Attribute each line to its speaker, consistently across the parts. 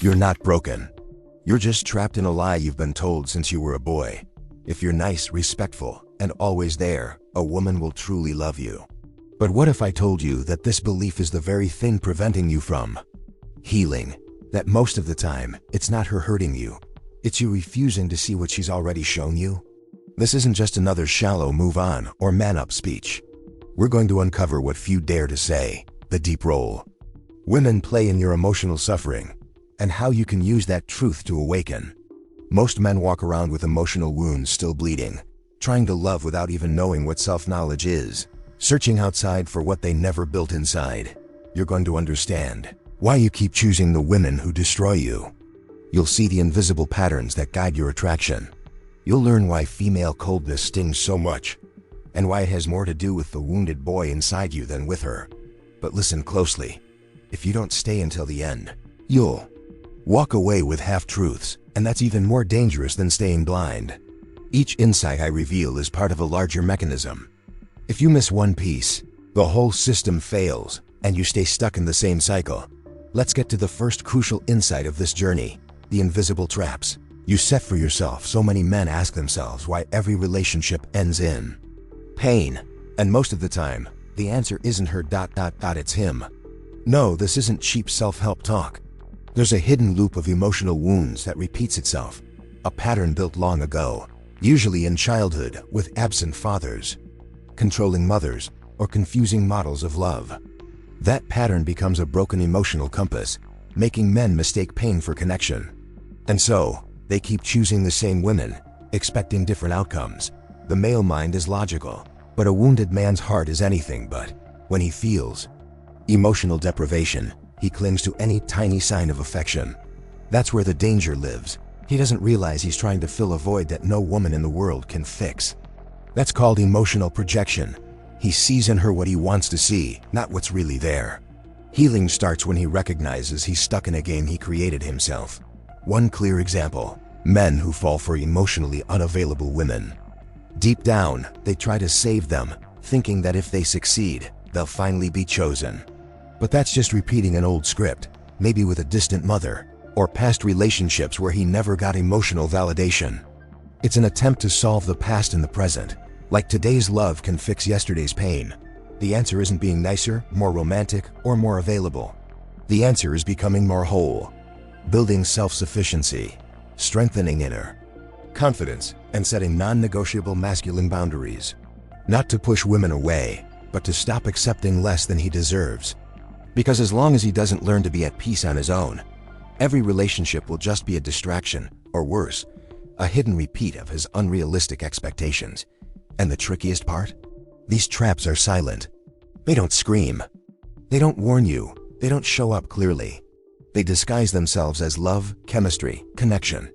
Speaker 1: You're not broken. You're just trapped in a lie you've been told since you were a boy. If you're nice, respectful, and always there, a woman will truly love you. But what if I told you that this belief is the very thing preventing you from healing? That most of the time, it's not her hurting you. It's you refusing to see what she's already shown you. This isn't just another shallow move on or man up speech. We're going to uncover what few dare to say, the deep role women play in your emotional suffering, and how you can use that truth to awaken. Most men walk around with emotional wounds still bleeding, trying to love without even knowing what self-knowledge is, searching outside for what they never built inside. You're going to understand why you keep choosing the women who destroy you. You'll see the invisible patterns that guide your attraction. You'll learn why female coldness stings so much, and why it has more to do with the wounded boy inside you than with her. But listen closely. If you don't stay until the end, you'll walk away with half-truths, and that's even more dangerous than staying blind. Each insight I reveal is part of a larger mechanism. If you miss one piece, the whole system fails, and you stay stuck in the same cycle. Let's get to the first crucial insight of this journey, the invisible traps you set for yourself. So many men ask themselves why every relationship ends in pain, and most of the time, the answer isn't her ... it's him. No, this isn't cheap self-help talk. There's a hidden loop of emotional wounds that repeats itself, a pattern built long ago, usually in childhood with absent fathers, controlling mothers, or confusing models of love. That pattern becomes a broken emotional compass, making men mistake pain for connection. And so, they keep choosing the same women, expecting different outcomes. The male mind is logical, but a wounded man's heart is anything but. When he feels emotional deprivation, he clings to any tiny sign of affection. That's where the danger lives. He doesn't realize he's trying to fill a void that no woman in the world can fix. That's called emotional projection. He sees in her what he wants to see, not what's really there. Healing starts when he recognizes he's stuck in a game he created himself. One clear example: men who fall for emotionally unavailable women. Deep down, they try to save them, thinking that if they succeed, they'll finally be chosen. But that's just repeating an old script, maybe with a distant mother, or past relationships where he never got emotional validation. It's an attempt to solve the past in the present, like today's love can fix yesterday's pain. The answer isn't being nicer, more romantic, or more available. The answer is becoming more whole, building self-sufficiency, strengthening inner confidence, and setting non-negotiable masculine boundaries. Not to push women away, but to stop accepting less than he deserves. Because as long as he doesn't learn to be at peace on his own, every relationship will just be a distraction, or worse, a hidden repeat of his unrealistic expectations. And the trickiest part? These traps are silent. They don't scream. They don't warn you. They don't show up clearly. They disguise themselves as love, chemistry, connection.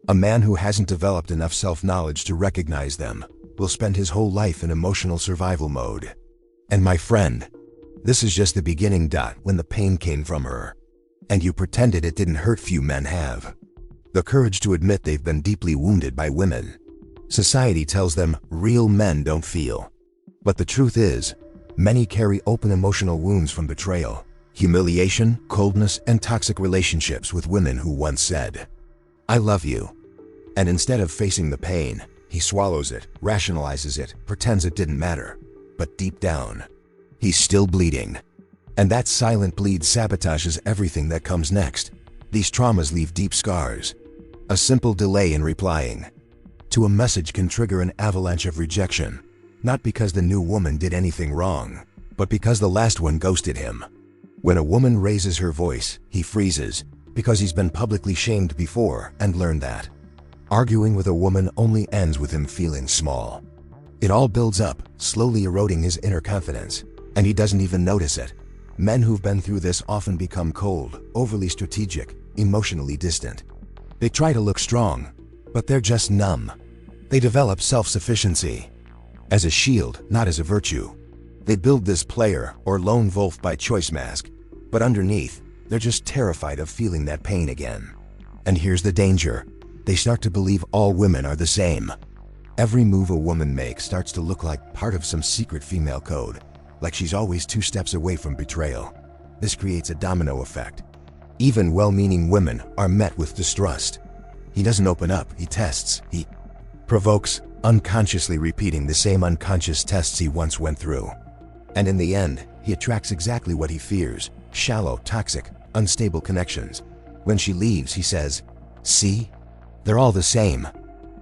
Speaker 1: A man who hasn't developed enough self-knowledge to recognize them will spend his whole life in emotional survival mode. And my friend, this is just the beginning. When the pain came from her, and you pretended it didn't hurt, few men have the courage to admit they've been deeply wounded by women. Society tells them real men don't feel. But the truth is, many carry open emotional wounds from betrayal, humiliation, coldness, and toxic relationships with women who once said, "I love you." And instead of facing the pain, he swallows it, rationalizes it, pretends it didn't matter. But deep down, he's still bleeding. And that silent bleed sabotages everything that comes next. These traumas leave deep scars. A simple delay in replying to a message can trigger an avalanche of rejection, not because the new woman did anything wrong, but because the last one ghosted him. When a woman raises her voice, he freezes, because he's been publicly shamed before and learned that arguing with a woman only ends with him feeling small. It all builds up, slowly eroding his inner confidence, and he doesn't even notice it. Men who've been through this often become cold, overly strategic, emotionally distant. They try to look strong, but they're just numb. They develop self-sufficiency as a shield, not as a virtue. They build this player or lone wolf by choice mask, but underneath, they're just terrified of feeling that pain again. And here's the danger. They start to believe all women are the same. Every move a woman makes starts to look like part of some secret female code, like she's always 2 steps away from betrayal. This creates a domino effect. Even well-meaning women are met with distrust. He doesn't open up, he tests, he provokes, unconsciously repeating the same unconscious tests he once went through. And in the end, he attracts exactly what he fears: shallow, toxic, unstable connections. When she leaves, he says, "See? They're all the same."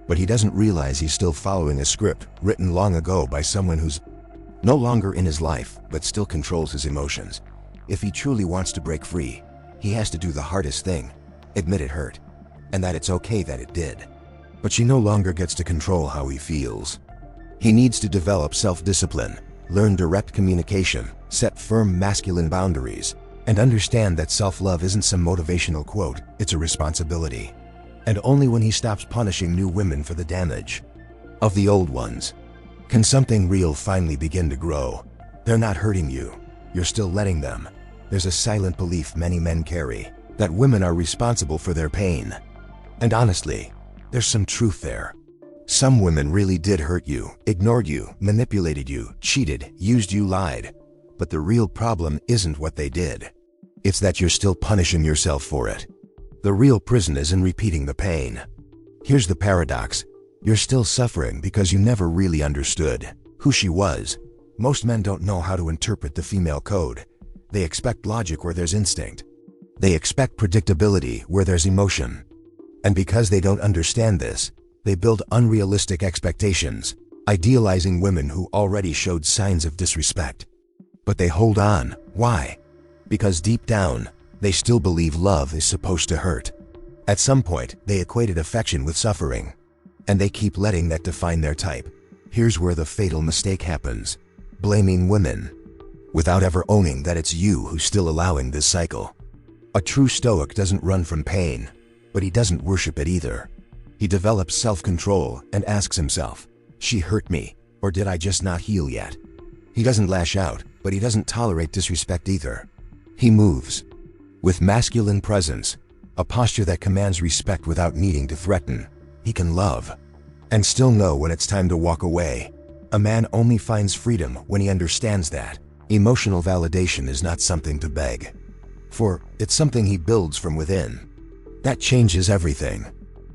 Speaker 1: But he doesn't realize he's still following a script written long ago by someone who's no longer in his life, but still controls his emotions. If he truly wants to break free, he has to do the hardest thing: admit it hurt, and that it's okay that it did. But she no longer gets to control how he feels. He needs to develop self-discipline, learn direct communication, set firm masculine boundaries, and understand that self-love isn't some motivational quote, it's a responsibility. And only when he stops punishing new women for the damage of the old ones can something real finally begin to grow. They're not hurting you, you're still letting them. There's a silent belief many men carry, that women are responsible for their pain. And honestly, there's some truth there. Some women really did hurt you, ignored you, manipulated you, cheated, used you, lied. But the real problem isn't what they did. It's that you're still punishing yourself for it. The real prison is in repeating the pain. Here's the paradox: you're still suffering because you never really understood who she was. Most men don't know how to interpret the female code. They expect logic where there's instinct. They expect predictability where there's emotion. And because they don't understand this, they build unrealistic expectations, idealizing women who already showed signs of disrespect. But they hold on. Why? Because deep down, they still believe love is supposed to hurt. At some point, they equated affection with suffering, and they keep letting that define their type. Here's where the fatal mistake happens: blaming women, without ever owning that it's you who's still allowing this cycle. A true Stoic doesn't run from pain, but he doesn't worship it either. He develops self-control and asks himself, "She hurt me, or did I just not heal yet?" He doesn't lash out, but he doesn't tolerate disrespect either. He moves with masculine presence, a posture that commands respect without needing to threaten. He can love and still know when it's time to walk away. A man only finds freedom when he understands that emotional validation is not something to beg for, it's something he builds from within. That changes everything.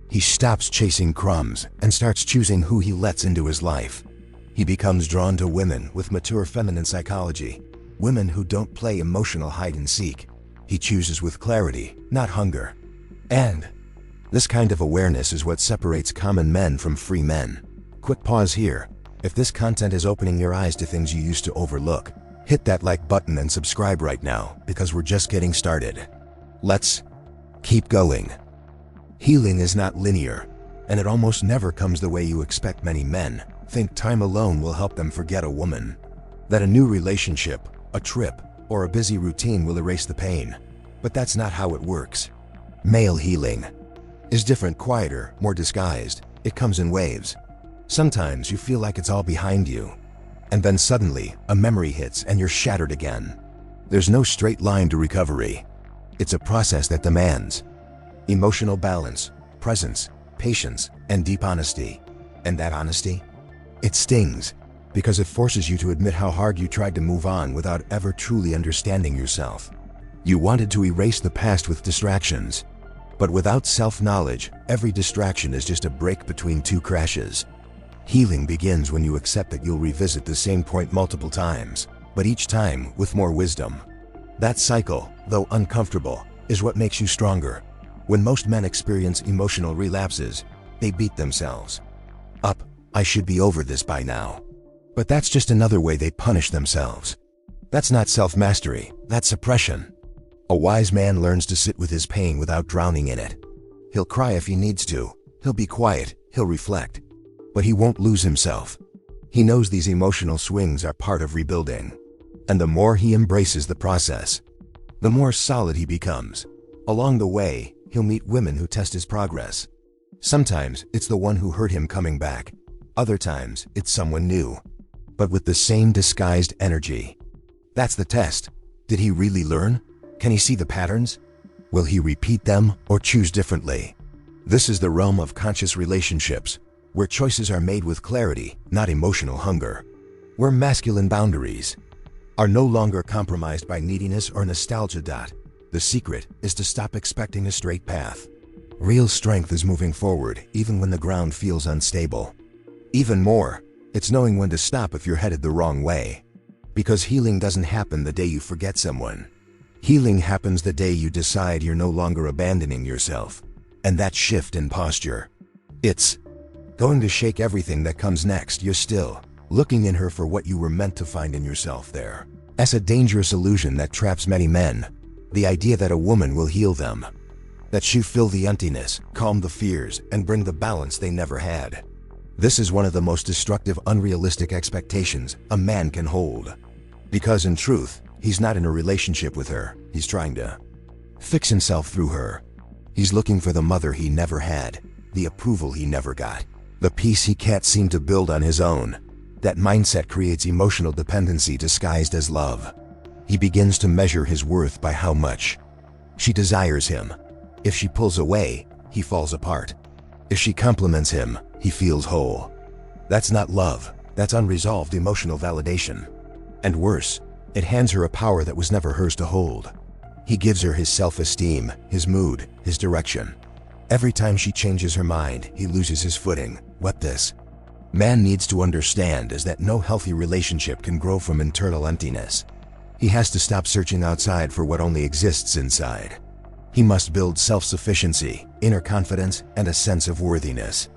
Speaker 1: He stops chasing crumbs and starts choosing who he lets into his life. He becomes drawn to women with mature feminine psychology, women who don't play emotional hide and seek. He chooses with clarity, not hunger. And this kind of awareness is what separates common men from free men. Quick pause here. If this content is opening your eyes to things you used to overlook, hit that like button and subscribe right now, because we're just getting started. Let's keep going. Healing is not linear, and it almost never comes the way you expect. Many men think time alone will help them forget a woman, that a new relationship, a trip, or a busy routine will erase the pain. But that's not how it works. Male healing is different, quieter, more disguised. It comes in waves. Sometimes you feel like it's all behind you, and then suddenly a memory hits and you're shattered again. There's no straight line to recovery. It's a process that demands emotional balance, presence, patience, and deep honesty. And that honesty? It stings, because it forces you to admit how hard you tried to move on without ever truly understanding yourself. You wanted to erase the past with distractions, but without self-knowledge, every distraction is just a break between two crashes. Healing begins when you accept that you'll revisit the same point multiple times, but each time with more wisdom. That cycle, though uncomfortable, is what makes you stronger. When most men experience emotional relapses, they beat themselves up. I should be over this by now. But that's just another way they punish themselves. That's not self-mastery, that's suppression. A wise man learns to sit with his pain without drowning in it. He'll cry if he needs to, he'll be quiet, he'll reflect. But he won't lose himself. He knows these emotional swings are part of rebuilding. And the more he embraces the process, the more solid he becomes. Along the way, he'll meet women who test his progress. Sometimes it's the one who hurt him coming back. Other times it's someone new, but with the same disguised energy. That's the test. Did he really learn? Can he see the patterns? Will he repeat them or choose differently? This is the realm of conscious relationships, where choices are made with clarity, not emotional hunger. Where masculine boundaries are no longer compromised by neediness or nostalgia. The secret is to stop expecting a straight path. Real strength is moving forward even when the ground feels unstable. Even more, it's knowing when to stop if you're headed the wrong way. Because healing doesn't happen the day you forget someone. Healing happens the day you decide you're no longer abandoning yourself. And that shift in posture, it's going to shake everything that comes next. You're still looking in her for what you were meant to find in yourself there. As a dangerous illusion that traps many men, the idea that a woman will heal them, that she'll fill the emptiness, calm the fears, and bring the balance they never had. This is one of the most destructive, unrealistic expectations a man can hold. Because in truth, he's not in a relationship with her. He's trying to fix himself through her. He's looking for the mother he never had, the approval he never got, the peace he can't seem to build on his own. That mindset creates emotional dependency disguised as love. He begins to measure his worth by how much she desires him. If she pulls away, he falls apart. If she compliments him, he feels whole. That's not love, that's unresolved emotional validation. And worse, it hands her a power that was never hers to hold. He gives her his self-esteem, his mood, his direction. Every time she changes her mind, he loses his footing. What this man needs to understand is that no healthy relationship can grow from internal emptiness. He has to stop searching outside for what only exists inside. He must build self-sufficiency, inner confidence, and a sense of worthiness.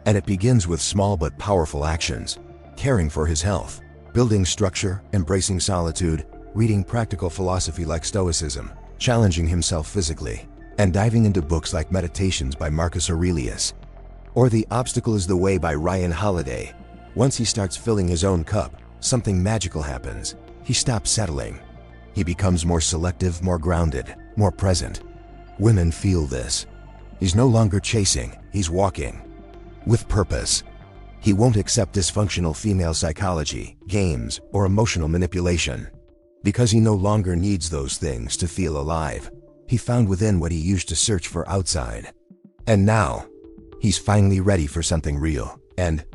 Speaker 1: And it begins with small but powerful actions: caring for his health, building structure, embracing solitude, reading practical philosophy like Stoicism, challenging himself physically, and diving into books like Meditations by Marcus Aurelius, or The Obstacle is the Way by Ryan Holiday. Once he starts filling his own cup, something magical happens. He stops settling. He becomes more selective, more grounded, more present. Women feel this. He's no longer chasing, he's walking with purpose. He won't accept dysfunctional female psychology, games, or emotional manipulation. Because he no longer needs those things to feel alive. He found within what he used to search for outside. And now, he's finally ready for something real. And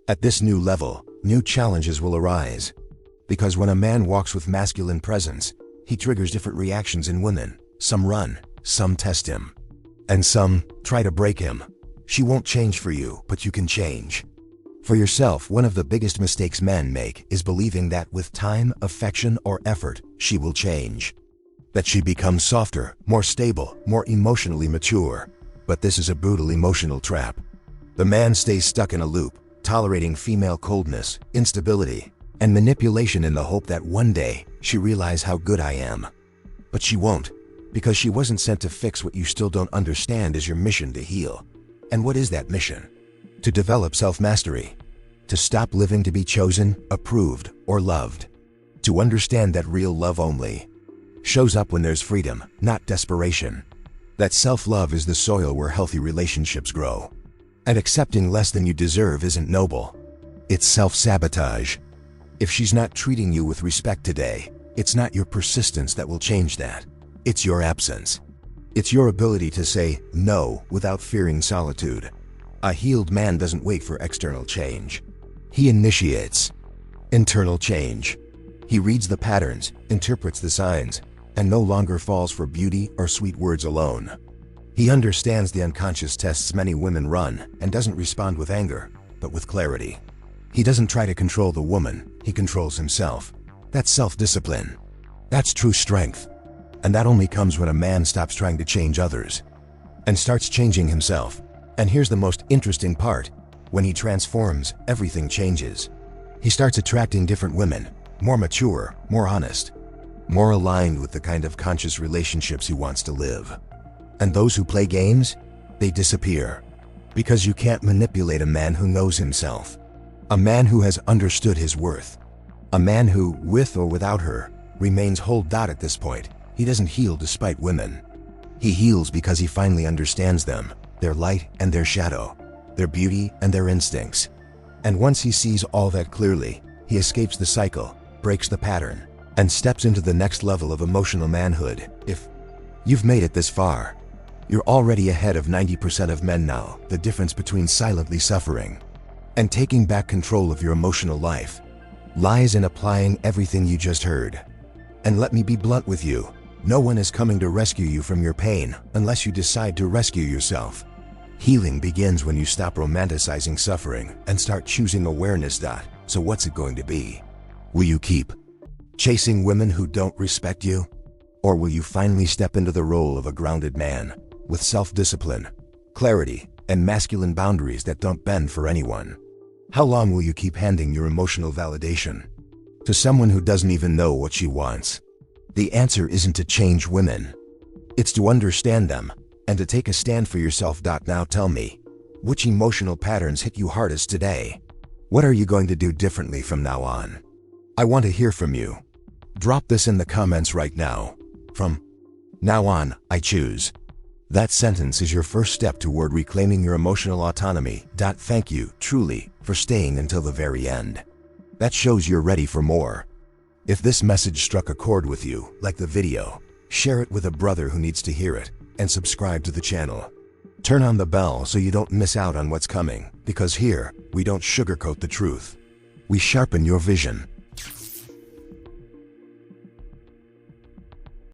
Speaker 1: at this new level, new challenges will arise. Because when a man walks with masculine presence, he triggers different reactions in women. Some run, some test him, and some try to break him. She won't change for you, but you can change for yourself. One of the biggest mistakes men make is believing that with time, affection, or effort, she will change. That she becomes softer, more stable, more emotionally mature. But this is a brutal emotional trap. The man stays stuck in a loop, tolerating female coldness, instability, and manipulation in the hope that one day she realizes how good I am. But she won't, because she wasn't sent to fix what you still don't understand is your mission to heal. And what is that mission? To develop self-mastery. To stop living to be chosen, approved, or loved. To understand that real love only shows up when there's freedom, not desperation. That self-love is the soil where healthy relationships grow. And accepting less than you deserve isn't noble. It's self-sabotage. If she's not treating you with respect today, it's not your persistence that will change that. It's your absence. It's your ability to say no without fearing solitude. A healed man doesn't wait for external change. He initiates internal change. He reads the patterns, interprets the signs, and no longer falls for beauty or sweet words alone. He understands the unconscious tests many women run and doesn't respond with anger, but with clarity. He doesn't try to control the woman, he controls himself. That's self-discipline. That's true strength. And that only comes when a man stops trying to change others and starts changing himself. And here's the most interesting part. When he transforms, everything changes. He starts attracting different women, more mature, more honest, more aligned with the kind of conscious relationships he wants to live. And those who play games, they disappear. Because you can't manipulate a man who knows himself. A man who has understood his worth. A man who, with or without her, remains whole. At this point, he doesn't heal despite women. He heals because he finally understands them, their light and their shadow, their beauty and their instincts. And once he sees all that clearly, he escapes the cycle, breaks the pattern, and steps into the next level of emotional manhood. If you've made it this far, you're already ahead of 90% of men now. The difference between silently suffering and taking back control of your emotional life lies in applying everything you just heard. And let me be blunt with you. No one is coming to rescue you from your pain unless you decide to rescue yourself. Healing begins when you stop romanticizing suffering and start choosing awareness. So what's it going to be? Will you keep chasing women who don't respect you? Or will you finally step into the role of a grounded man with self-discipline, clarity, and masculine boundaries that don't bend for anyone? How long will you keep handing your emotional validation to someone who doesn't even know what she wants? The answer isn't to change women. It's to understand them and to take a stand for yourself. Now tell me, which emotional patterns hit you hardest today? What are you going to do differently from now on? I want to hear from you. Drop this in the comments right now. From now on, I choose. That sentence is your first step toward reclaiming your emotional autonomy. Thank you, truly, for staying until the very end. That shows you're ready for more. If this message struck a chord with you, like the video, share it with a brother who needs to hear it, and subscribe to the channel. Turn on the bell so you don't miss out on what's coming, because here, we don't sugarcoat the truth. We sharpen your vision.